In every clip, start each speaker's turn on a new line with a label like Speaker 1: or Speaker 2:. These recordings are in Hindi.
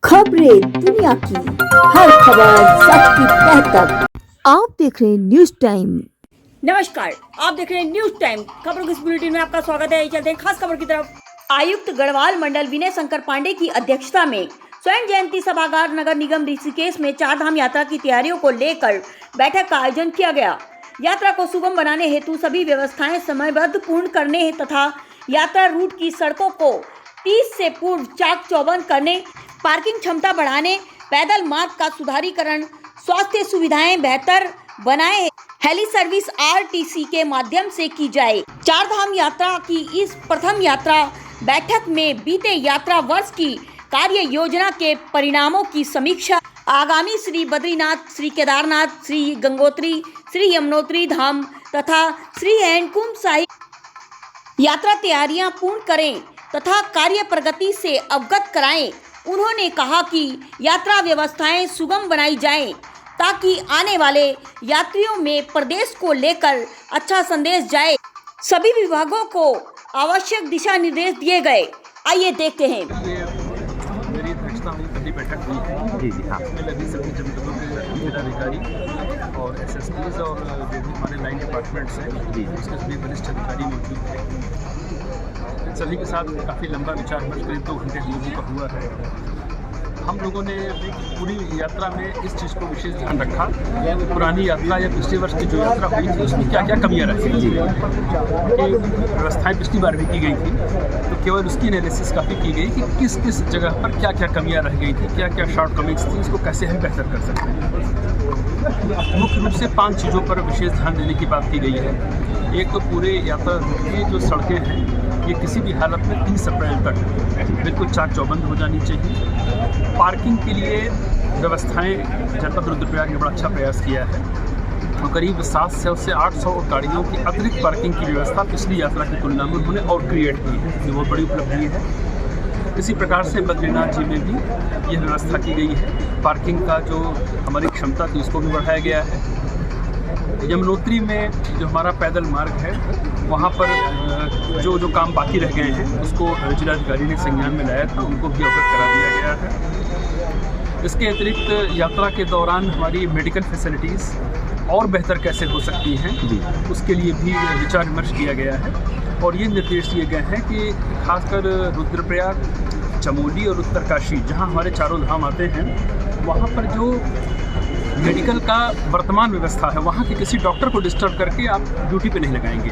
Speaker 1: खबरें दुनिया की, हर खबर सच की तह तक। आप देख रहे हैं न्यूज टाइम।
Speaker 2: नमस्कार, आप देख रहे हैं न्यूज टाइम। खबरों की इस बुलेटिन में आपका स्वागत है। चलते हैं खास खबर की तरफ। आयुक्त गढ़वाल मंडल विनय शंकर पांडे की अध्यक्षता में स्वर्ण जयंती सभागार नगर निगम ऋषिकेश में चार धाम यात्रा की तैयारियों को लेकर बैठक का आयोजन किया गया। यात्रा को सुगम बनाने हेतु सभी व्यवस्थाएं समयबद्ध पूर्ण करने तथा यात्रा रूट की सड़कों को 30 से पूर्व चाक चौबंद करने, पार्किंग क्षमता बढ़ाने, पैदल मार्ग का सुधारीकरण, स्वास्थ्य सुविधाएं बेहतर बनाए, हेली सर्विस आरटीसी के माध्यम से की जाए। चार धाम यात्रा की इस प्रथम यात्रा बैठक में बीते यात्रा वर्ष की कार्य योजना के परिणामों की समीक्षा, आगामी श्री बद्रीनाथ, श्री केदारनाथ, श्री गंगोत्री, श्री यमुनोत्री धाम तथा श्री हेमकुंड साहिब यात्रा तैयारियां पूर्ण करें तथा कार्य प्रगति से अवगत कराएं। उन्होंने कहा कि यात्रा व्यवस्थाएं सुगम बनाई जाएं ताकि आने वाले यात्रियों में प्रदेश को लेकर अच्छा संदेश जाए। सभी विभागों को आवश्यक दिशा निर्देश दिए गए। आइए देखते हैं।
Speaker 3: मेरी अध्यक्षता में पहली बैठक हुई है। जी हाँ, इसमें लगी सभी जनपदों के जिलाधिकारी और एसएसपीज और जो भी हमारे लाइन डिपार्टमेंट्स हैं जी, उसके सभी वरिष्ठ अधिकारी मौजूद हैं। सभी के साथ काफ़ी लंबा विचार विमर्श करीब 2 घंटे हम लोगों का हुआ है। हम लोगों ने पूरी यात्रा में इस चीज़ को विशेष ध्यान रखा, पुरानी यात्रा या पिछले वर्ष की जो यात्रा हुई थी उसमें क्या क्या कमियां रही थी, कि व्यवस्थाएं पिछली बार भी की गई थी, तो केवल उसकी एनालिसिस काफ़ी की गई कि किस किस जगह पर क्या क्या कमियां रह गई थी, क्या क्या शॉर्ट कमिंग्स थी, इसको कैसे हम बेहतर कर सकते हैं। मुख्य रूप से 5 चीज़ों पर विशेष ध्यान देने की बात की गई है। एक तो पूरे यात्रा की जो सड़कें हैं ये किसी भी हालत में 30 अप्रैल तक बिल्कुल चाक चौबंद हो जानी चाहिए। पार्किंग के लिए व्यवस्थाएं जनपद रुद्रप्रयाग ने बड़ा अच्छा प्रयास किया है, तो करीब 700 से 800 गाड़ियों की अतिरिक्त पार्किंग की व्यवस्था पिछली यात्रा की तुलना में उन्होंने और क्रिएट की है, ये बहुत बड़ी उपलब्धि है। इसी प्रकार से बद्रीनाथ जी में भी यह व्यवस्था की गई है, पार्किंग का जो हमारी क्षमता थी उसको भी बढ़ाया गया है। यमुनोत्री में जो हमारा पैदल मार्ग है वहाँ पर जो काम बाकी रह गए हैं उसको जिलाधिकारी ने संज्ञान में लाया था, उनको भी अवगत करा दिया गया है। इसके अतिरिक्त यात्रा के दौरान हमारी मेडिकल फैसिलिटीज़ और बेहतर कैसे हो सकती हैं जी, उसके लिए भी विचार विमर्श किया गया है और ये निर्देश दिए गए हैं कि खासकर रुद्रप्रयाग, चमोली और उत्तरकाशी जहाँ हमारे चारों धाम आते हैं वहाँ पर जो मेडिकल का वर्तमान व्यवस्था है वहाँ के किसी डॉक्टर को डिस्टर्ब करके आप ड्यूटी पे नहीं लगाएंगे,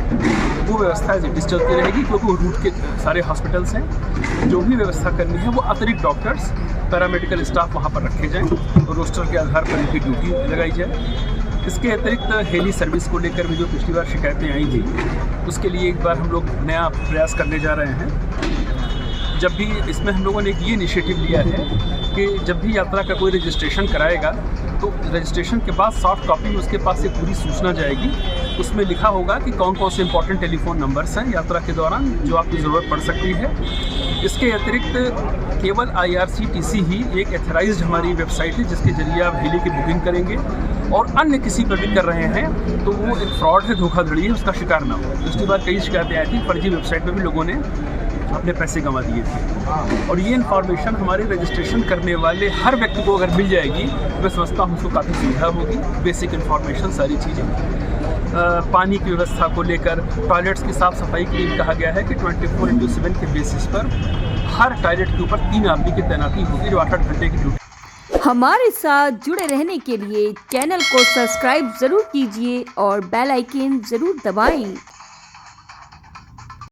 Speaker 3: वो व्यवस्था एज इट इज चलती रहेगी, क्योंकि वो रूट के सारे हॉस्पिटल्स हैं। जो भी व्यवस्था करनी है वो अतिरिक्त डॉक्टर्स, पैरामेडिकल स्टाफ वहाँ पर रखे जाएँ और रोस्टर के आधार पर उनकी ड्यूटी लगाई जाए। इसके अतिरिक्त हेली सर्विस को लेकर भी जो पिछली बार शिकायतें आई थी उसके लिए एक बार हम लोग नया प्रयास करने जा रहे हैं। जब भी इसमें हम लोगों ने एक ये इनिशिएटिव लिया है कि जब भी यात्रा का कोई रजिस्ट्रेशन कराएगा तो रजिस्ट्रेशन के बाद सॉफ्ट कॉपी में उसके पास एक पूरी सूचना जाएगी, उसमें लिखा होगा कि कौन कौन से इंपॉर्टेंट टेलीफोन नंबर्स हैं यात्रा के दौरान जो आपकी ज़रूरत पड़ सकती है। इसके अतिरिक्त केवल IRCTC ही एक एथराइज्ड हमारी वेबसाइट है जिसके जरिए आप हेली की बुकिंग करेंगे और अन्य किसी पर भी कर रहे हैं तो वो एक फ्रॉड है, धोखाधड़ी है, उसका शिकार ना हो। पिछली बार कई शिकायतें आई थी, फर्जी वेबसाइट पर भी लोगों ने अपने पैसे गंवा दिए थे और ये इन्फॉर्मेशन हमारे रजिस्ट्रेशन करने वाले हर व्यक्ति को अगर मिल जाएगी तो मैं समझता हूँ उसको काफ़ी सुविधा होगी। बेसिक इन्फॉर्मेशन सारी चीज़ें, पानी की व्यवस्था को लेकर, टॉयलेट्स की साफ़ सफाई के लिए कहा गया है कि 24/7 के बेसिस पर हर टॉयलेट के ऊपर 3 आदमी की तैनाती होगी जो 8-8 घंटे की ड्यूटी।
Speaker 1: हमारे साथ जुड़े रहने के लिए चैनल को सब्सक्राइब जरूर कीजिए और बेल आइकन जरूर दबाएं।